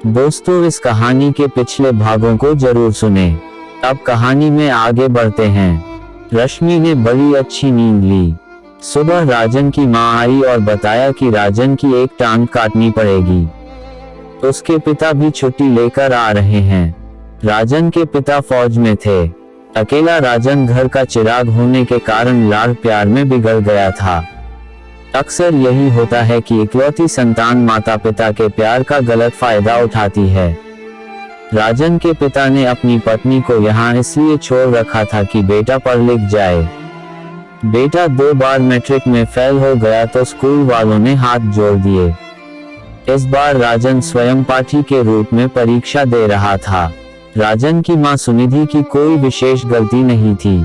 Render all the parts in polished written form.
दोस्तों, इस कहानी के पिछले भागों को जरूर सुने। अब कहानी में आगे बढ़ते हैं। रश्मि ने बड़ी अच्छी नींद ली। सुबह राजन की माँ आई और बताया कि राजन की एक टांग काटनी पड़ेगी। उसके पिता भी छुट्टी लेकर आ रहे हैं। राजन के पिता फौज में थे। अकेला राजन घर का चिराग होने के कारण लाड़ प्यार में बिगड़ गया था। अक्सर यही होता है कि इकलौती संतान माता पिता के प्यार का गलत फायदा उठाती है। राजन के पिता ने अपनी पत्नी को यहाँ इसलिए छोड़ रखा था कि बेटा पढ़ लिख जाए। बेटा 2 बार मैट्रिक में फेल हो गया तो स्कूल वालों ने हाथ जोड़ दिए। इस बार राजन स्वयं पाठी के रूप में परीक्षा दे रहा था। राजन की मां सुनिधि की कोई विशेष गलती नहीं थी।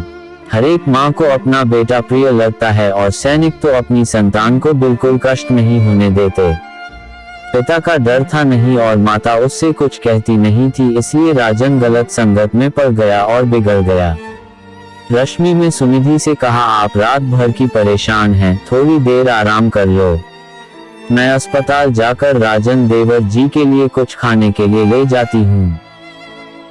हर एक मां को अपना बेटा प्रिय लगता है और सैनिक तो अपनी संतान को बिल्कुल कष्ट नहीं होने देते। पिता का डर था नहीं और माता उससे कुछ कहती नहीं थी, इसलिए राजन गलत संगत में पड़ गया और बिगड़ गया। रश्मि ने सुनिधि से कहा, आप रात भर की परेशान हैं, थोड़ी देर आराम कर लो। मैं अस्पताल जाकर राजन देवर जी के लिए कुछ खाने के लिए ले जाती हूँ।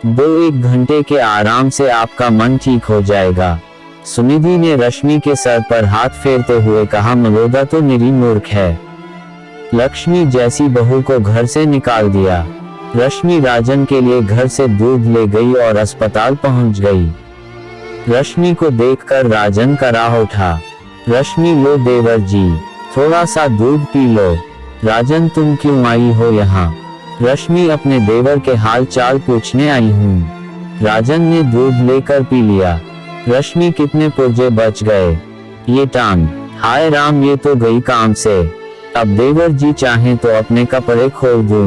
2-1 घंटे के आराम से आपका मन ठीक हो जाएगा। सुनिधि ने रश्मि के सर पर हाथ फेरते हुए कहा, मलोदा तो निरी मूर्ख है। लक्ष्मी जैसी बहू को घर से निकाल दिया। रश्मि राजन के लिए घर से दूध ले गई और अस्पताल पहुंच गई। रश्मि को देखकर राजन कराह उठा। रश्मि, लो देवर जी, थोड़ा सा दूध पी लो। राजन, तुम क्यों आई हो यहाँ? रश्मि, अपने देवर के हाल चाल पूछने आई हूँ। राजन ने दूध लेकर पी लिया। रश्मि, कितने पुर्जे बच गए? ये टांग, हाय राम, ये तो गई काम से। अब देवर जी चाहें तो अपने कपड़े खोल दूं।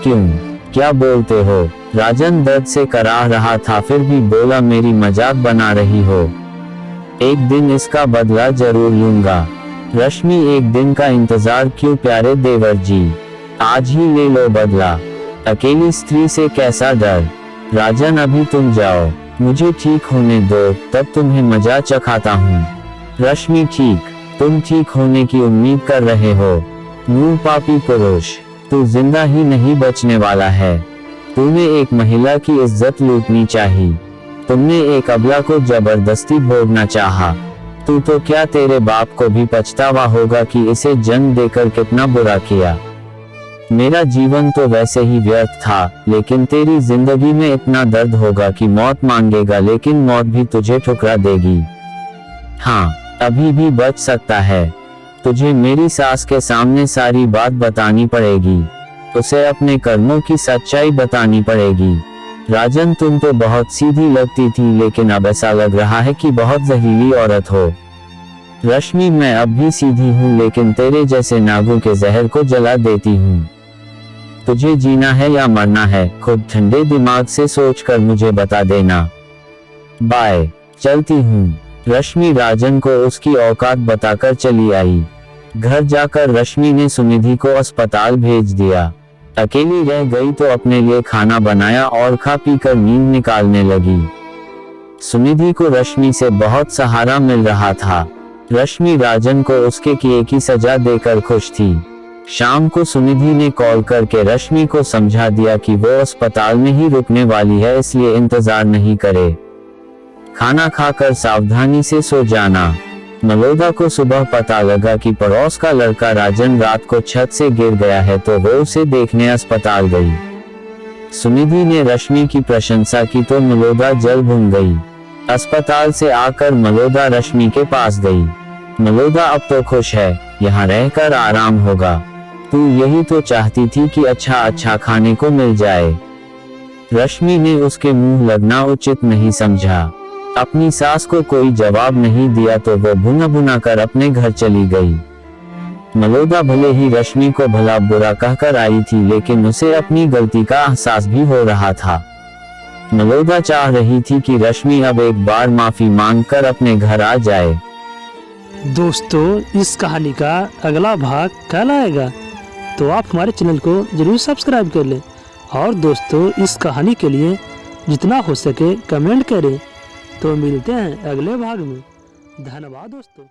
क्यों, क्या बोलते हो? राजन दर्द से कराह रहा था, फिर भी बोला, मेरी मजाक बना रही हो? एक दिन इसका बदला जरूर लूंगा। रश्मि, एक दिन का इंतजार क्यों प्यारे देवर जी, आज ही ले लो बदला। अकेली स्त्री से कैसा डर? राजन, अभी तुम जाओ, मुझे ठीक होने दो, तब तुम्हें मजा चखाता हूँ। रश्मि, ठीक? तुम ठीक होने की उम्मीद कर रहे हो? नूर पापी पुरुष, तू जिंदा ही नहीं बचने वाला है। तूने एक महिला की इज्जत लूटनी चाहिए। तुमने एक अबला को जबरदस्ती भोगना चाहा। तू तो क्या, तेरे बाप को भी पछतावा होगा कि इसे जन्म देकर कितना बुरा किया। मेरा जीवन तो वैसे ही व्यर्थ था, लेकिन तेरी जिंदगी में इतना दर्द होगा कि मौत मांगेगा, लेकिन मौत भी तुझे ठुकरा देगी। हाँ, अभी भी बच सकता है। तुझे मेरी सास के सामने सारी बात बतानी पड़ेगी। उसे अपने कर्मों की सच्चाई बतानी पड़ेगी। राजन, तुम तो बहुत सीधी लगती थी, लेकिन अब ऐसा लग रहा है कि बहुत जहरीली औरत हो। रश्मि, मैं अब भी सीधी हूँ, लेकिन तेरे जैसे नागों के जहर को जला देती हूँ। तुझे जीना है या मरना है, खुद ठंडे दिमाग से सोचकर मुझे बता देना। बाय, चलती हूँ। रश्मि राजन को उसकी औकात बताकर चली आई। घर जाकर रश्मि ने सुनिधि को अस्पताल भेज दिया। अकेली रह गई तो अपने लिए खाना बनाया और खा पी कर नींद निकालने लगी। सुनिधि को रश्मि से बहुत सहारा मिल रहा था। रश्मि राजन को उसके किए की सजा देकर खुश थी। शाम को सुनिधि ने कॉल करके रश्मि को समझा दिया कि वो अस्पताल में ही रुकने वाली है, इसलिए इंतजार नहीं करे। खाना खाकर सावधानी से सो जाना। मलोदा को सुबह पता लगा कि पड़ोस का लड़का राजन रात को छत से गिर गया है, तो वो उसे देखने अस्पताल गई। सुनिधि ने रश्मि की प्रशंसा की तो मलोदा जल भुन गई। अस्पताल से आकर मलोदा रश्मि के पास गई। मलोदा, अब तो खुश है, यहाँ रहकर आराम होगा। तू यही तो चाहती थी कि अच्छा खाने को मिल जाए। रश्मि ने उसके मुंह लगना उचित नहीं समझा। अपनी सास को कोई जवाब नहीं दिया तो वो भुना भुना कर अपने घर चली गई। मलोदा भले ही रश्मि को भला बुरा कहकर आई थी, लेकिन उसे अपनी गलती का एहसास भी हो रहा था। मलोदा चाह रही थी कि रश्मि अब एक बार माफी मांगकर अपने घर आ जाए। दोस्तों, इस कहानी का अगला भाग कल आएगा, तो आप हमारे चैनल को जरूर सब्सक्राइब कर लें। और दोस्तों, इस कहानी के लिए जितना हो सके कमेंट करें। तो मिलते हैं अगले भाग में। धन्यवाद दोस्तों।